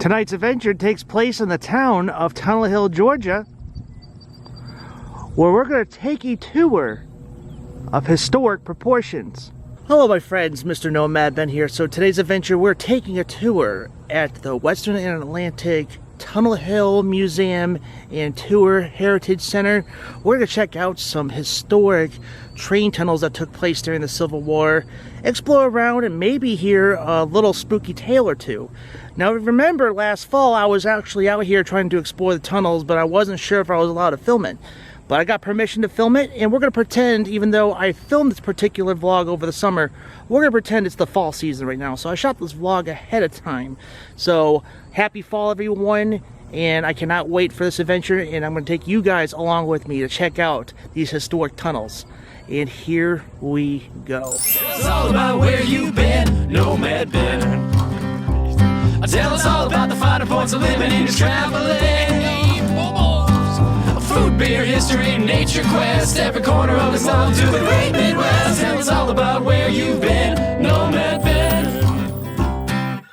Tonight's adventure takes place in the town of Tunnel Hill, Georgia, where we're going to take a tour of historic proportions. Hello my friends, Mr. Nomad Ben here. So today's adventure, we're taking a tour at the Western and Atlantic Tunnel Hill Museum and Tour Heritage Center. We're going to check out some historic train tunnels that took place during the Civil War, explore around, and maybe hear a little spooky tale or two. Now remember, last fall I was actually out here trying to explore the tunnels, but I wasn't sure if I was allowed to film it. But I got permission to film it, and we're going to pretend, even though I filmed this particular vlog over the summer, we're going to pretend it's the fall season right now. So I shot this vlog ahead of time. So happy fall everyone, and I cannot wait for this adventure, and I'm going to take you guys along with me to check out these historic tunnels. And here we go. Tell us all about where you've been, Nomad Ben. Tell us all about the finer points of living in your traveling. Food, beer, history, nature quest, every corner of the South to the great Midwest. Tell us all about where you've been, Nomad Ben.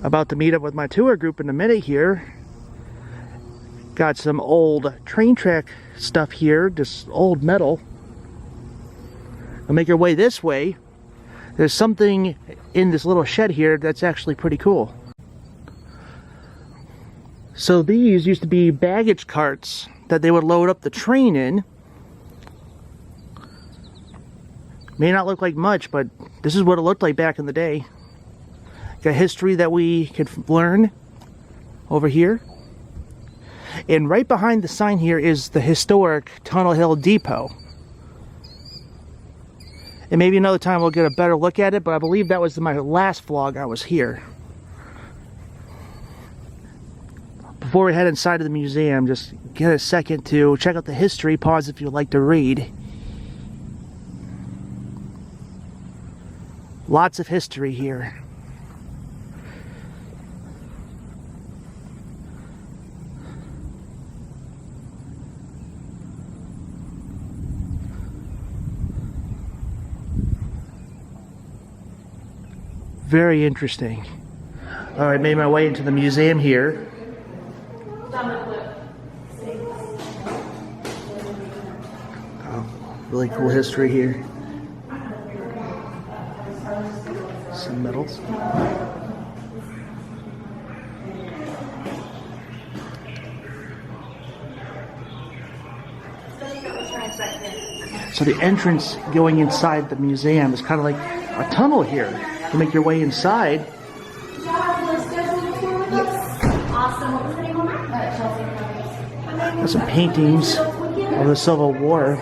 About to meet up with my tour group in a minute here. Got some old train track stuff here, just old metal. I'll make your way this way. There's something in this little shed here that's actually pretty cool. So these used to be baggage carts that they would load up the train in. May not look like much, but this is what it looked like back in the day. Got history that we could learn over here. And right behind the sign here is the historic Tunnel Hill Depot. And maybe another time we'll get a better look at it, but I believe that was my last vlog I was here. Before we head inside of the museum, just get a second to check out the history. Pause if you'd like to read. Lots of history here. Very interesting. All right, made my way into the museum here. Oh, really cool history here. Some medals. So the entrance going inside the museum is kind of like a tunnel here. To make your way inside. Got some paintings of the Civil War.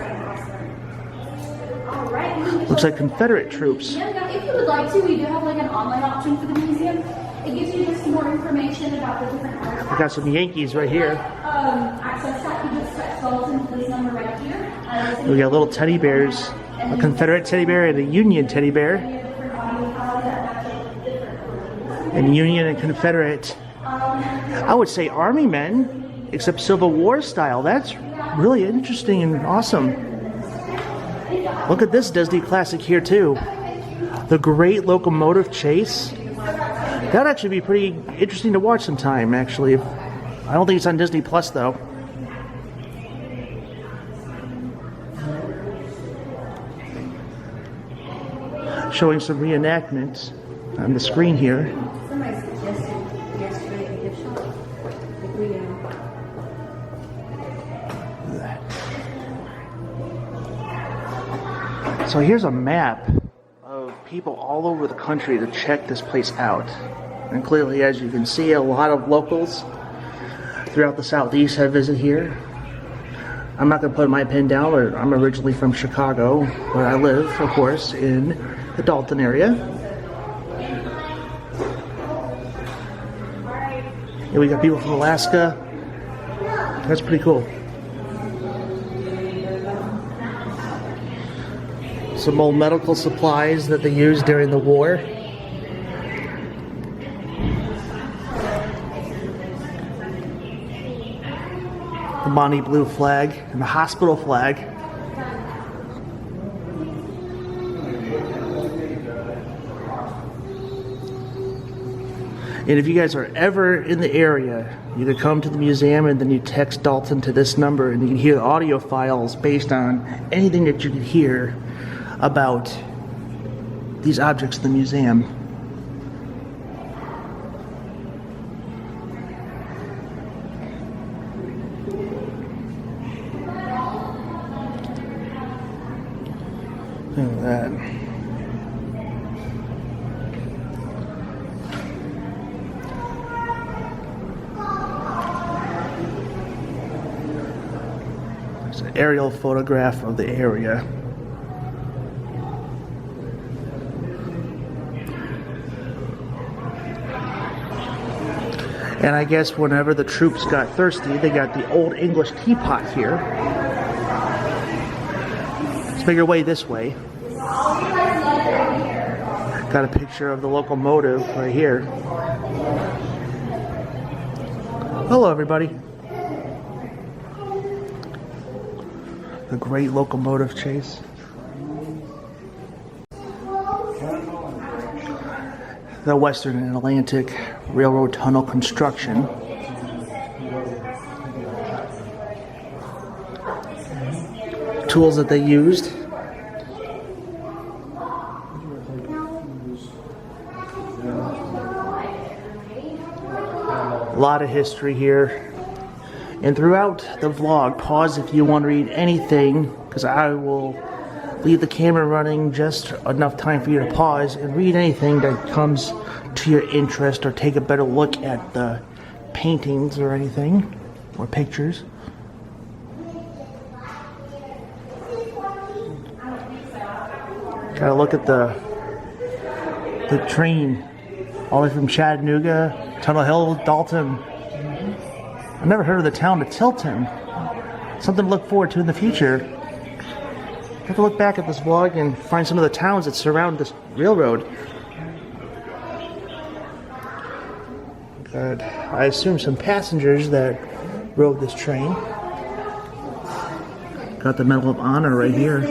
Looks like Confederate troops. If you would like to, we do have like an online option for the museum. It gives you just more information about the different artifacts. We got some Yankees right here. Access that, you just text Dalton to this number right here. We got little teddy bears, a Confederate teddy bear and a Union teddy bear. And Union and Confederate, I would say Army men, except Civil War style. That's really interesting and awesome. Look at this Disney classic here too. The Great Locomotive Chase. That'd actually be pretty interesting to watch sometime, actually. I don't think it's on Disney Plus though. Showing some reenactments on the screen here. Somebody suggested yesterday a gift shop. So here's a map of people all over the country to check this place out. And clearly, as you can see, a lot of locals throughout the Southeast have visited here. I'm not going to put my pin down, but I'm originally from Chicago, where I live, of course, in the Dalton area. And we got people from Alaska. That's pretty cool. Some old medical supplies that they used during the war. The Bonnie Blue flag and the hospital flag. And if you guys are ever in the area, you could come to the museum and then you text Dalton to this number and you can hear the audio files based on anything that you could hear about these objects in the museum. Look at that. It's an aerial photograph of the area. And I guess whenever the troops got thirsty, they got the Old English teapot here. Let's make our way this way. Got a picture of the locomotive right here. Hello, everybody. The great locomotive chase. The Western and Atlantic Railroad tunnel construction. Tools that they used. A lot of history here. And throughout the vlog, pause if you want to read anything, because I will leave the camera running just enough time for you to pause and read anything that comes to your interest, or take a better look at the paintings or anything, or pictures. Gotta look at the train all the way from Chattanooga, Tunnel Hill, Dalton. I've never heard of the town of Tilton. Something to look forward to in the future. I have to look back at this vlog and find some of the towns that surround this railroad. Good. I assume some passengers that rode this train. Got the Medal of Honor right here.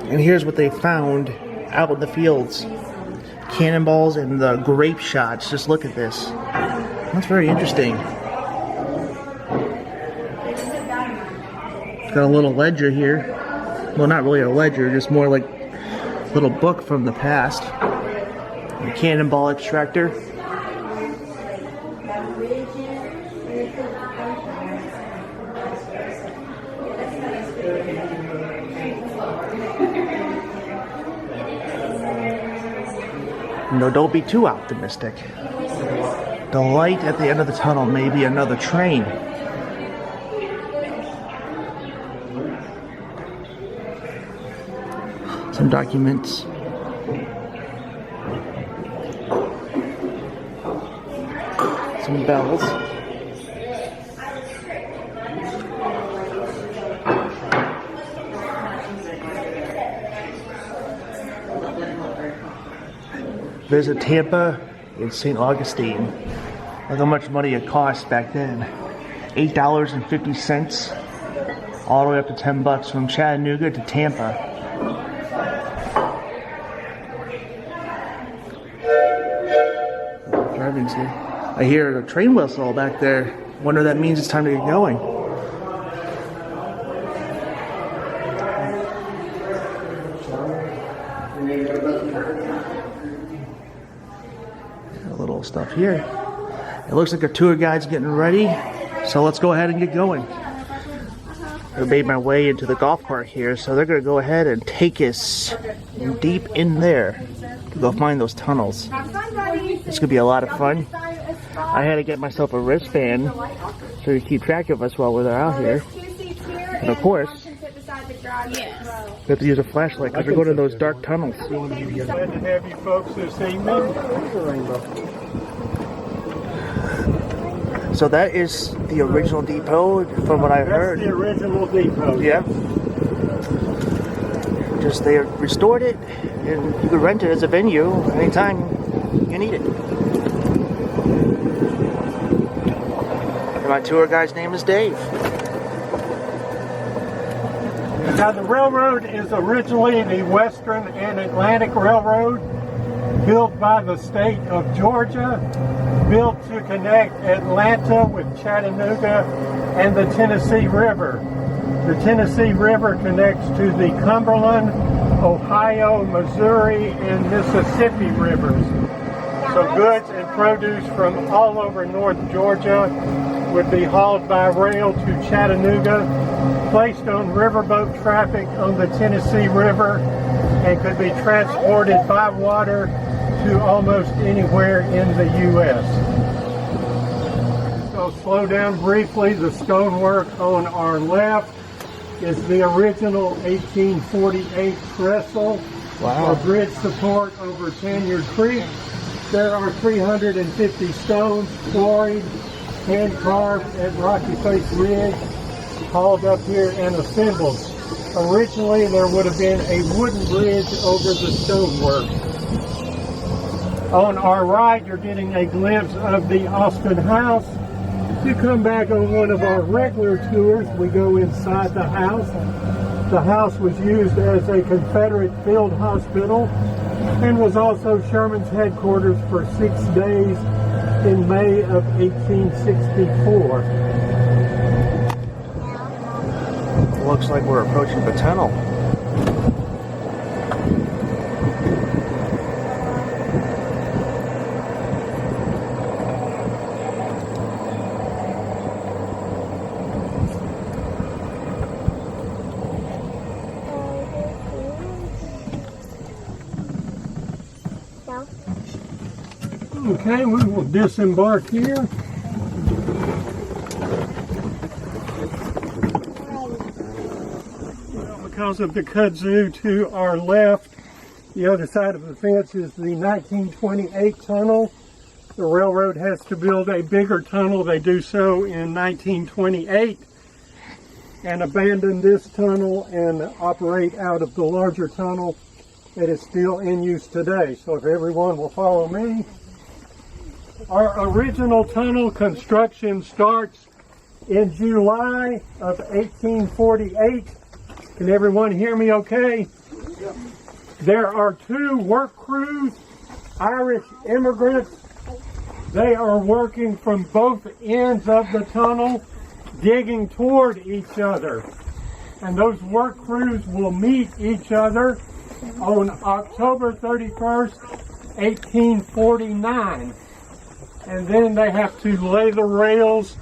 And here's what they found out in the fields. Cannonballs and the grape shots. Just look at this. That's very interesting. Got a little ledger here. Well, not really a ledger, just more like a little book from the past. A cannonball extractor. No, don't be too optimistic. The light at the end of the tunnel may be another train. Some documents. Some bells. Visit Tampa and St. Augustine. Look how much money it cost back then. $8.50 all the way up to $10 from Chattanooga to Tampa. Driving's here. I hear a train whistle back there. Wonder if that means it's time to get going. A little stuff here. It looks like a tour guide's getting ready, so let's go ahead and get going. I made my way into the golf cart here, so they're going to go ahead and take us deep in there to go find those tunnels. It's going to be a lot of fun. I had to get myself a wristband so you keep track of us while we're out here. And of course, we have to use a flashlight because we're going to those dark tunnels. Glad to have you folks this evening. So that is the original depot, from what I heard. That's the original depot. Yeah. Just they restored it, and you could rent it as a venue anytime you need it. And my tour guide's name is Dave. Now the railroad is originally the Western and Atlantic Railroad, built by the state of Georgia, built to connect Atlanta with Chattanooga and the Tennessee River. The Tennessee River connects to the Cumberland, Ohio, Missouri, and Mississippi rivers. So goods and produce from all over North Georgia would be hauled by rail to Chattanooga, placed on riverboat traffic on the Tennessee River, and could be transported by water to almost anywhere in the U.S. So slow down briefly. The stonework on our left is the original 1848 trestle or bridge support over Tanyard Creek. There are 350 stones quarried, hand carved at Rocky Face Ridge, hauled up here and assembled. Originally there would have been a wooden bridge over the stonework. On our right, you're getting a glimpse of the Austin House. If you come back on one of our regular tours, we go inside the house. The house was used as a Confederate field hospital and was also Sherman's headquarters for 6 days in May of 1864. Looks like we're approaching the tunnel. Okay, we will disembark here. Because of the kudzu to our left, the other side of the fence is the 1928 tunnel. The railroad has to build a bigger tunnel. They do so in 1928 and abandon this tunnel and operate out of the larger tunnel that is still in use today. So if everyone will follow me. Our original tunnel construction starts in July of 1848. Can everyone hear me okay? There are 2 work crews, Irish immigrants. They are working from both ends of the tunnel, digging toward each other. And those work crews will meet each other on October 31st, 1849. And then they have to lay the rails,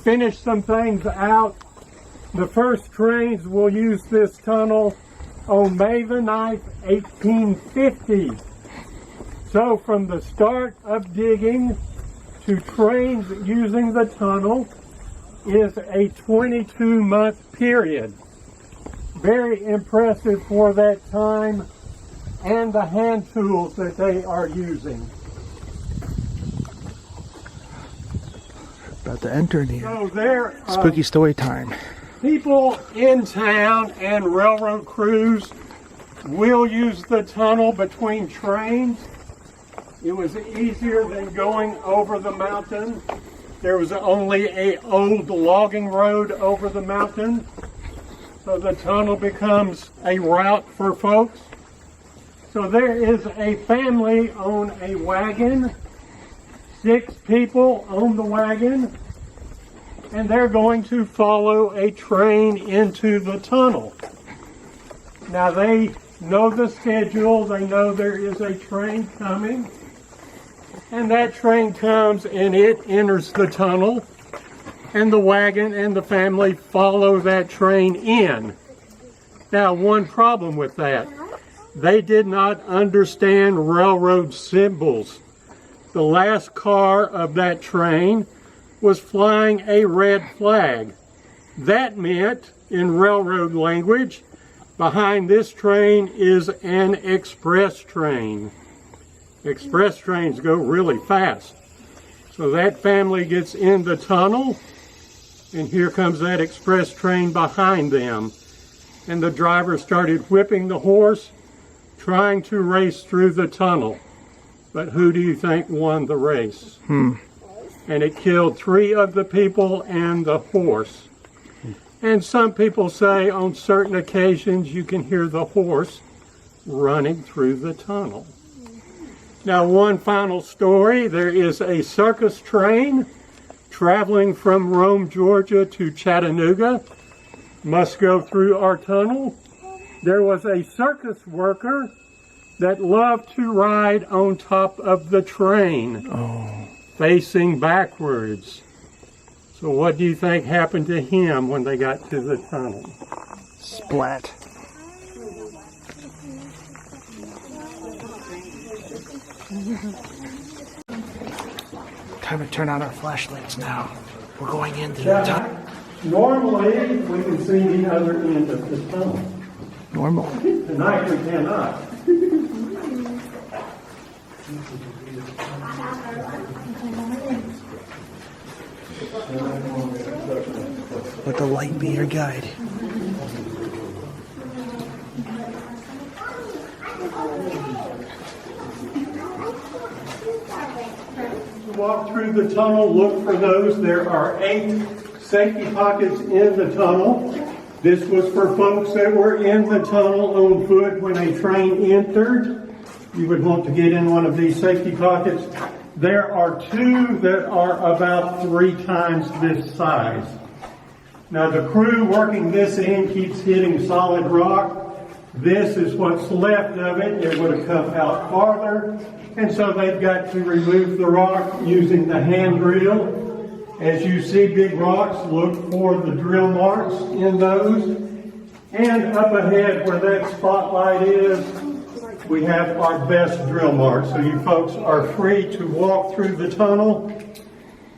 finish some things out. The first trains will use this tunnel on May the 9th, 1850. So from the start of digging to trains using the tunnel is a 22-month period. Very impressive for that time and the hand tools that they are using. About to enter in here. So there, Spooky story time. people in town and railroad crews will use the tunnel between trains. It was easier than going over the mountain. There was only an old logging road over the mountain. So the tunnel becomes a route for folks. So there is a family on a wagon, 6 people on the wagon, and they're going to follow a train into the tunnel. Now they know the schedule, they know there is a train coming, and that train comes and it enters the tunnel, and the wagon and the family follow that train in. Now, one problem with that, they did not understand railroad symbols. The last car of that train was flying a red flag. That meant, in railroad language, behind this train is an express train. Express trains go really fast. So that family gets in the tunnel, and here comes that express train behind them. And the driver started whipping the horse, trying to race through the tunnel. But who do you think won the race? And it killed 3 of the people and the horse. And some people say on certain occasions you can hear the horse running through the tunnel. Now, one final story. There is a circus train traveling from Rome, Georgia to Chattanooga. Must go through our tunnel. There was a circus worker that loved to ride on top of the train, facing backwards. So what do you think happened to him when they got to the tunnel? Splat. Time to turn on our flashlights now. We're going into the tunnel. Normally, we can see the other end of the tunnel. Normal. Tonight, we cannot. Let the light be your guide. Walk through the tunnel, look for those. There are 8 safety pockets in the tunnel. This was for folks that were in the tunnel on foot when a train entered. You would want to get in one of these safety pockets. There are 2 that are about 3 times this size. Now the crew working this end keeps hitting solid rock. This is what's left of it. It would have come out farther. And so they've got to remove the rock using the hand drill. As you see big rocks, look for the drill marks in those. And up ahead where that spotlight is, we have our best drill marks. So you folks are free to walk through the tunnel.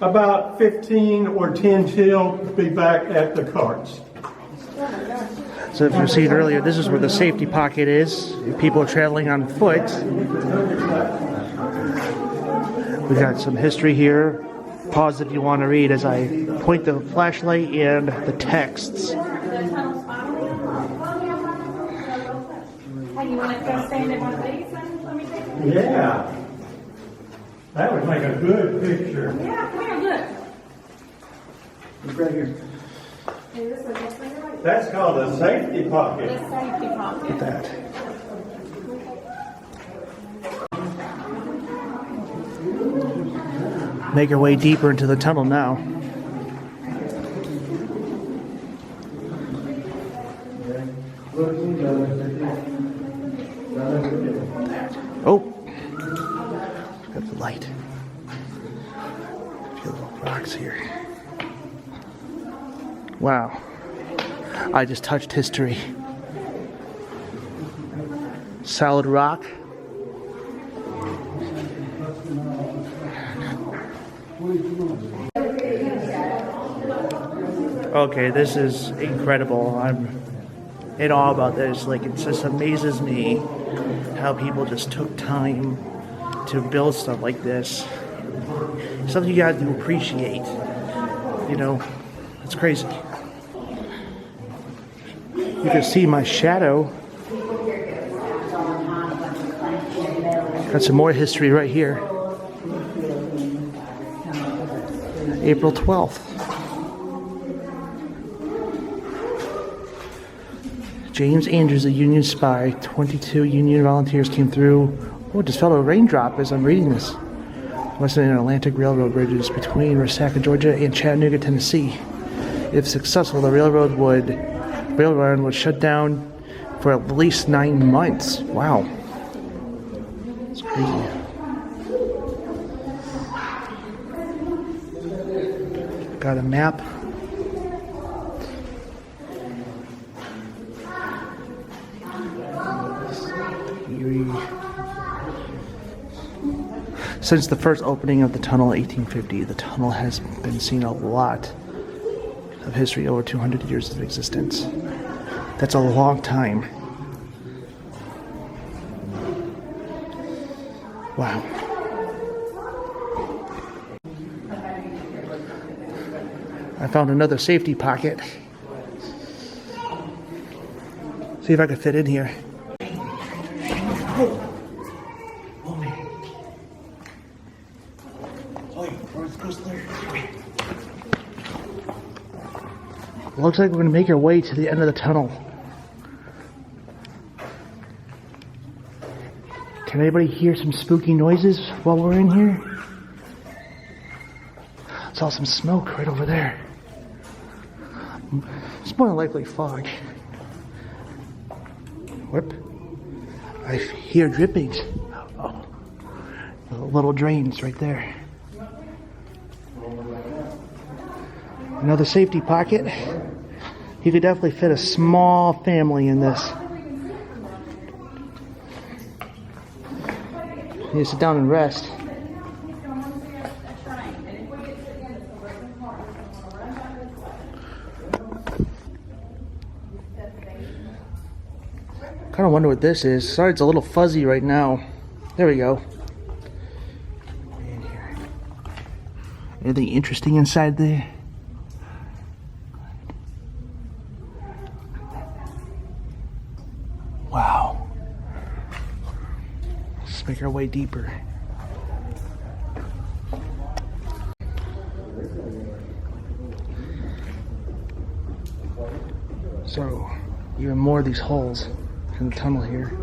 About 15 or 10 till, be back at the carts. So if you've seen earlier, this is where the safety pocket is. If people are traveling on foot. We got some history here. Pause if you want to read as I point the flashlight and the texts. Hey, you want to go stand in one of these and let me take it? Yeah. That would make a good picture. Yeah, come here, look. Look right here. Hey, this one, this one, right? That's called a safety pocket. The safety pocket. Look at that. Make our way deeper into the tunnel now. Oh, got the light. A few little rocks here. Wow, I just touched history. Solid rock. Okay, this is incredible. I'm in awe about this. Like, it just amazes me how people just took time to build stuff like this. Something you got to appreciate. You know, it's crazy. You can see my shadow. Got some more history right here. April 12th. James Andrews, a Union spy. 22 Union volunteers came through. Oh, it just fell a raindrop as I'm reading this. Western and Atlantic Railroad bridges between Resaca, Georgia and Chattanooga, Tennessee. If successful, the rail run would shut down for at least 9 months. Wow. It's crazy. Got a map. Since the first opening of the tunnel in 1850, the tunnel has been seen a lot of history, over 200 years of existence. That's a long time. Wow. I found another safety pocket. See if I can fit in here. Oh man. Oh, where's there? Looks like we're gonna make our way to the end of the tunnel. Can anybody hear some spooky noises while we're in here? Saw some smoke right over there. It's more than likely fog. Whoop. I hear drippings. Oh, little drains right there. Another safety pocket. You could definitely fit a small family in this. You need to sit down and rest. Kind of wonder what this is. Sorry, it's a little fuzzy right now. There we go. Anything interesting inside there? Wow. Let's make our way deeper. So, even more of these holes in the tunnel here.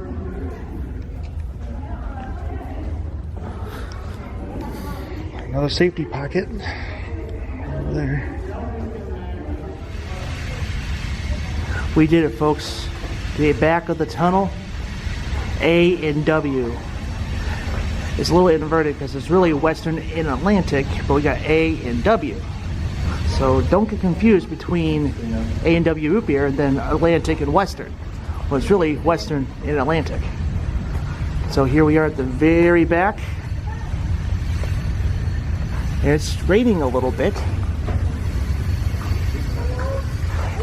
Another safety pocket over there. We did it, folks. The back of the tunnel, A and W. It's a little inverted because it's really Western and Atlantic, but we got A and W. So don't get confused between A and W root beer and then Atlantic and Western. Well, it's really Western and Atlantic. So here we are at the very back. And it's raining a little bit.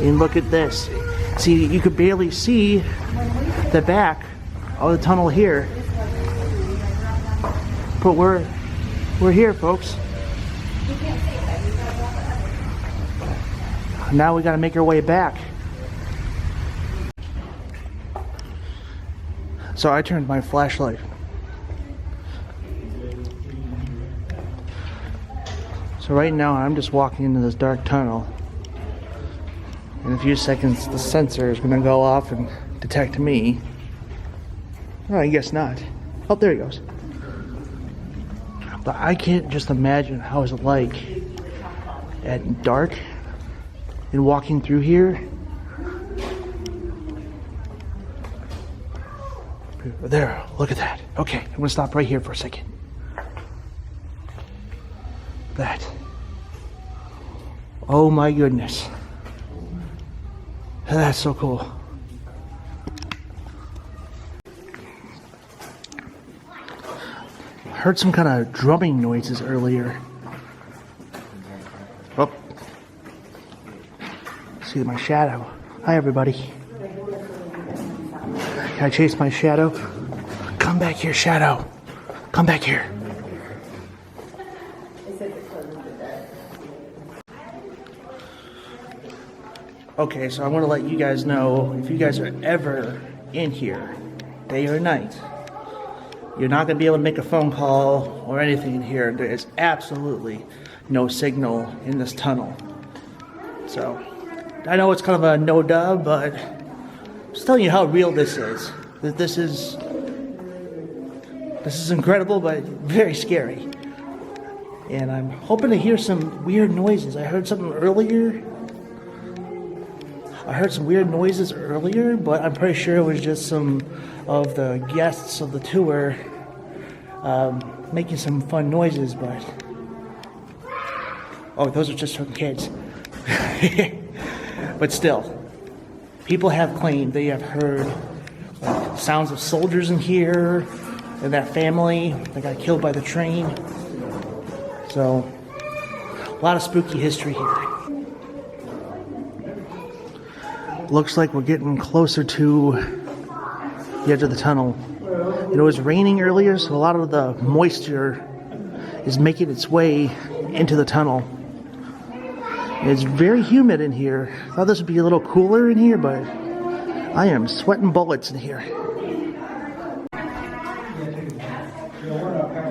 And look at this. See, you could barely see the back of the tunnel here. But we're here, folks. Now we gotta make our way back. So I turned my flashlight. So right now I'm just walking into this dark tunnel. In a few seconds the sensor is gonna go off and detect me. Oh, I guess not. Oh, there he goes. But I can't just imagine how it's like at dark and walking through here. There, look at that. Okay, I'm gonna stop right here for a second. That. Oh my goodness. That's so cool. I heard some kind of drumming noises earlier. Oh. See my shadow. Hi everybody. Can I chase my shadow? Come back here, shadow. Come back here. Okay, so I want to let you guys know, if you guys are ever in here, day or night, you're not going to be able to make a phone call or anything in here. There is absolutely no signal in this tunnel. So, I know it's kind of a no-duh, but I'm just telling you how real this is. That this is incredible, but very scary. And I'm hoping to hear some weird noises. I heard something earlier. I heard some weird noises earlier, but I'm pretty sure it was just some of the guests of the tour making some fun noises, but... Oh, those are just some kids. But still, people have claimed they have heard sounds of soldiers in here, and that family that got killed by the train. So, a lot of spooky history here. Looks like we're getting closer to the edge of the tunnel. It was raining earlier, so a lot of the moisture is making its way into the tunnel. It's very humid in here. I thought this would be a little cooler in here, but I am sweating bullets in here.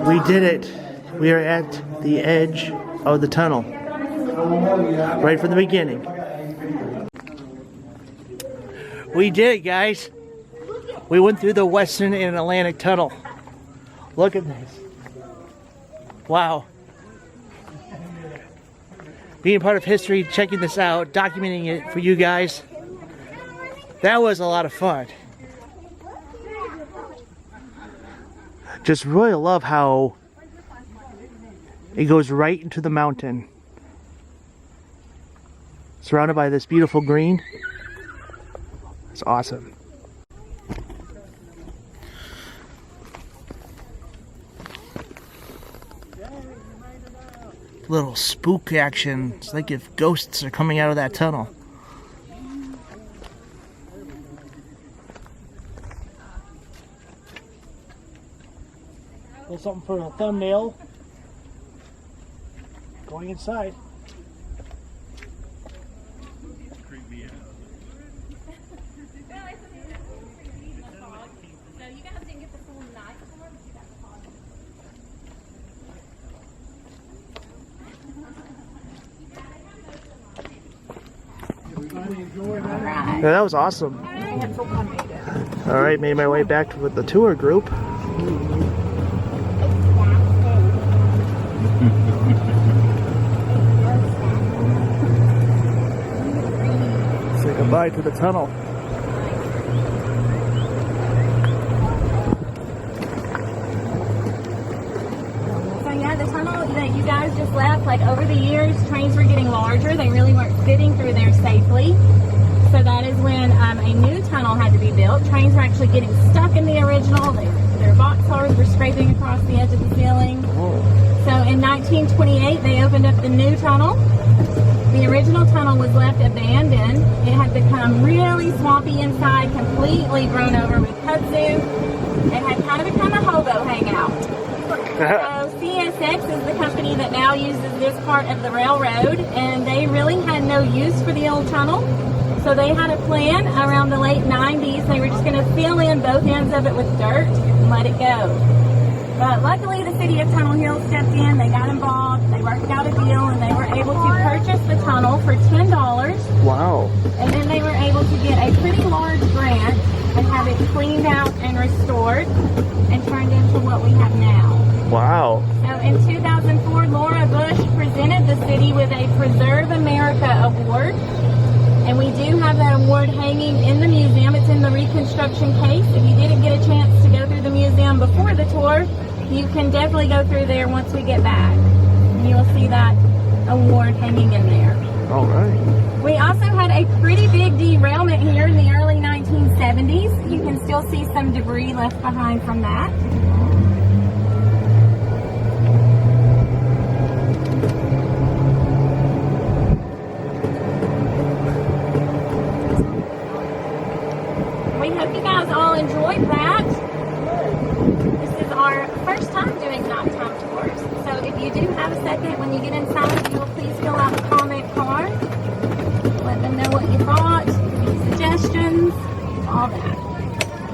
We did it. We are at the edge of the tunnel. Right from the beginning. We did it, guys. We went through the Western and Atlantic Tunnel. Look at this. Wow. Being part of history, checking this out, documenting it for you guys. That was a lot of fun. Just really love how it goes right into the mountain. Surrounded by this beautiful green. It's awesome. Little spook action. It's like if ghosts are coming out of that tunnel. There's something for a thumbnail. Going inside. Yeah, that was awesome. All right, made my way back with the tour group. Say goodbye to the tunnel. So yeah, the tunnel that you guys just left, like over the years, trains were getting larger. They really weren't fitting through there safely. So that is when a new tunnel had to be built. Trains were actually getting stuck in the original. Their boxcars were scraping across the edge of the ceiling. So in 1928, they opened up the new tunnel. The original tunnel was left abandoned. It had become really swampy inside, completely grown over with kudzu. It had kind of become a hobo hangout. So CSX is the company that now uses this part of the railroad, and they really had no use for the old tunnel. So they had a plan around the late 90s. They were just going to fill in both ends of it with dirt and let it go. But luckily the city of Tunnel Hill stepped in, they got involved, they worked out a deal, and they were able to purchase the tunnel for $10. Wow. And then they were able to get a pretty large grant and have it cleaned out and restored and turned into what we have now. Wow. So in 2004, Laura Bush presented the city with a Preserve America Award. And we do have that award hanging in the museum. It's in the reconstruction case. If you didn't get a chance to go through the museum before the tour, you can definitely go through there once we get back. And you'll see that award hanging in there. All right. We also had a pretty big derailment here in the early 1970s. You can still see some debris left behind from that. We hope you guys all enjoyed that. This is our first time doing nighttime tours. So if you do have a second, when you get inside, you will please fill out the comment card. Let them know what you thought, any suggestions, all that.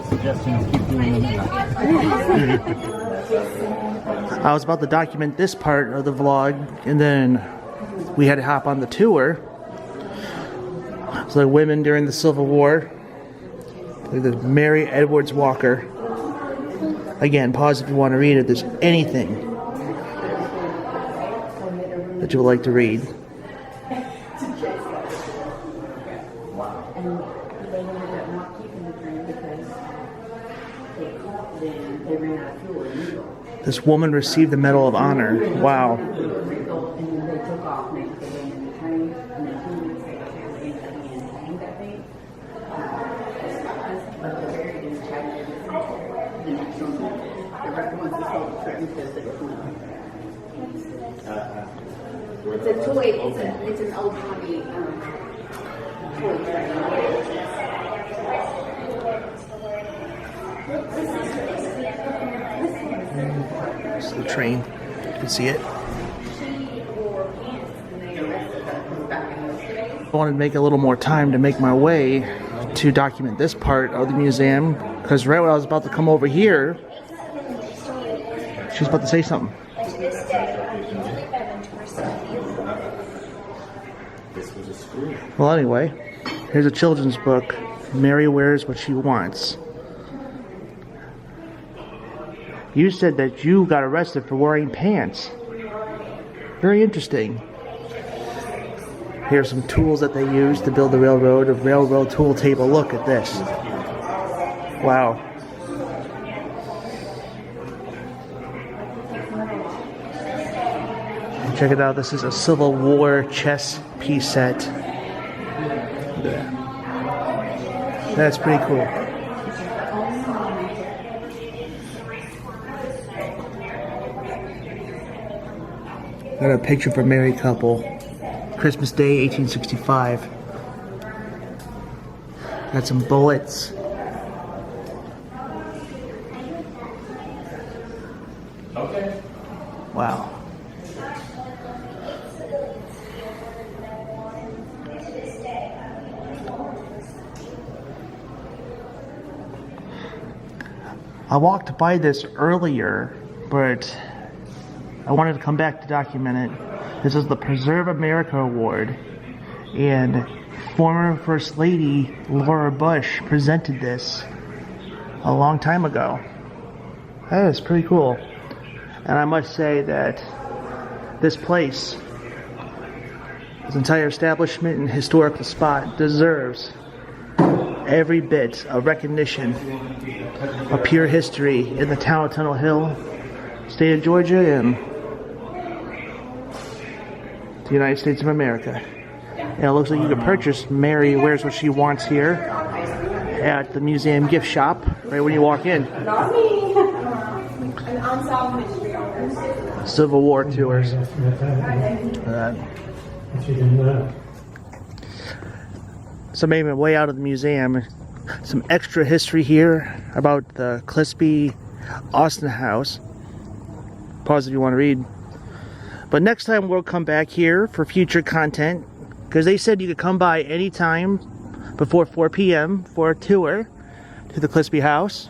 Suggestions, keep doing it. I was about to document this part of the vlog, and then we had to hop on the tour. So the women during the Civil War. The Mary Edwards Walker. Again, pause if you want to read it. If there's anything that you would like to read. This woman received the Medal of Honor. Wow. It's a toy. It's an old hobby toy train. This is the train. You can see it. I wanted to make a little more time to make my way to document this part of the museum, because right when I was about to come over here, she was about to say something. Well, anyway, here's a children's book Mary wears what she wants. You said that you got arrested for wearing pants. Very interesting. Here's some tools that they use to build the railroad. A railroad tool table. Look at this. Wow. Check it out. This is a Civil War chess piece set. That's pretty cool. Got a picture of a married couple. Christmas Day, 1865. Got some bullets. Okay. Wow. I walked by this earlier, but I wanted to come back to document it. This is the Preserve America Award, and former First Lady Laura Bush presented this a long time ago. That is pretty cool. And I must say that this place, this entire establishment and historical spot, deserves every bit of recognition of pure history in the town of Tunnel Hill, state of Georgia, and the United States of America. And it looks like you can purchase Mary Wears What She Wants here at the museum gift shop right when you walk in. Not me. An unsolved mystery owner. Civil War tours. So maybe way out of the museum, some extra history here about the Clisby Austin House. Pause if you want to read. But next time we'll come back here for future content, because they said you could come by anytime before 4 p.m. for a tour to the Clisby House,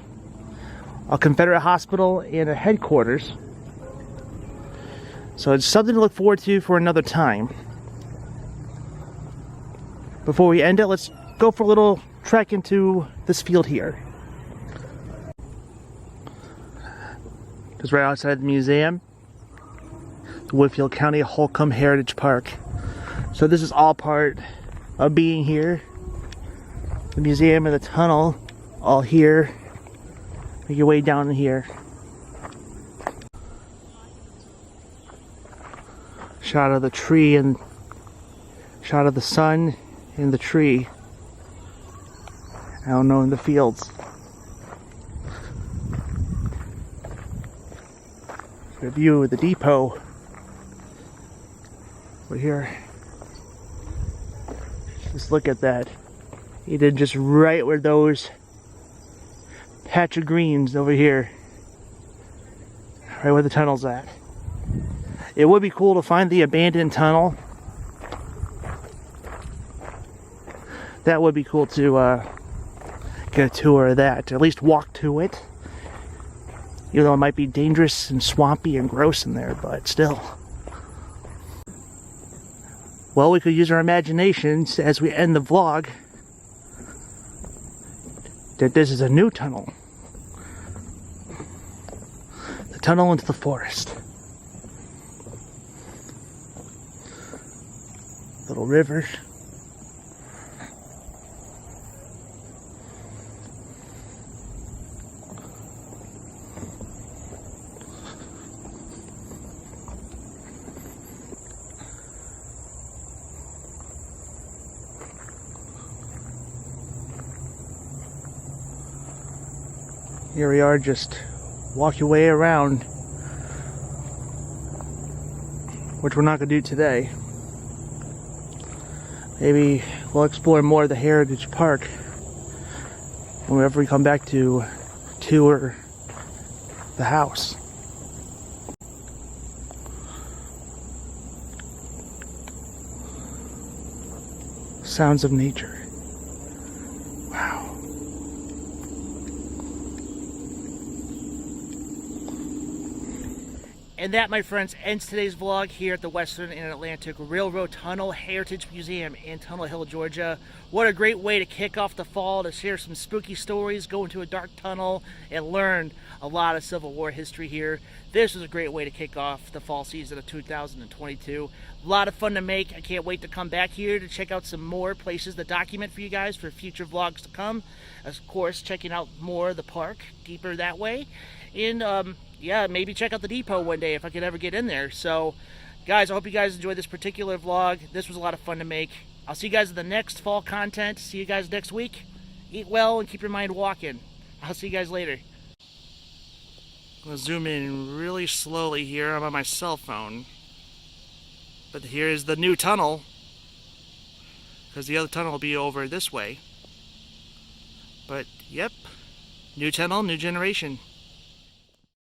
a Confederate hospital, and a headquarters. So it's something to look forward to for another time. Before we end it, let's go for a little trek into this field here. Just right outside the museum, the Woodfield County Holcomb Heritage Park. So this is all part of being here. The museum and the tunnel, all here. Make your way down in here. Shot of the tree and shot of the sun in the tree. I don't know, in the fields. A view of the depot. Right here. Just look at that. He did just right where those patch of greens over here. Right where the tunnel's at. It would be cool to find the abandoned tunnel. That would be cool to get a tour of that. At least walk to it. Even though it might be dangerous and swampy and gross in there, but still. Well, we could use our imaginations as we end the vlog that this is a new tunnel. The tunnel into the forest. Little river. Here we are, just walk your way around, which we're not going to do today. Maybe we'll explore more of the Heritage Park whenever we come back to tour the house. Sounds of nature. Wow. And that, my friends, ends today's vlog here at the Western and Atlantic Railroad Tunnel Heritage Museum in Tunnel Hill, Georgia. What a great way to kick off the fall, to share some spooky stories, go into a dark tunnel, and learn a lot of Civil War history here. This was a great way to kick off the fall season of 2022. A lot of fun to make. I can't wait to come back here to check out some more places to document for you guys for future vlogs to come. Of course, checking out more of the park, deeper that way. And yeah, maybe check out the depot one day if I could ever get in there. So, guys, I hope you guys enjoyed this particular vlog. This was a lot of fun to make. I'll see you guys in the next fall content. See you guys next week. Eat well and keep your mind walking. I'll see you guys later. I'm going to zoom in really slowly here. I'm on my cell phone. But here's the new tunnel, because the other tunnel will be over this way. But, yep, new tunnel, new generation.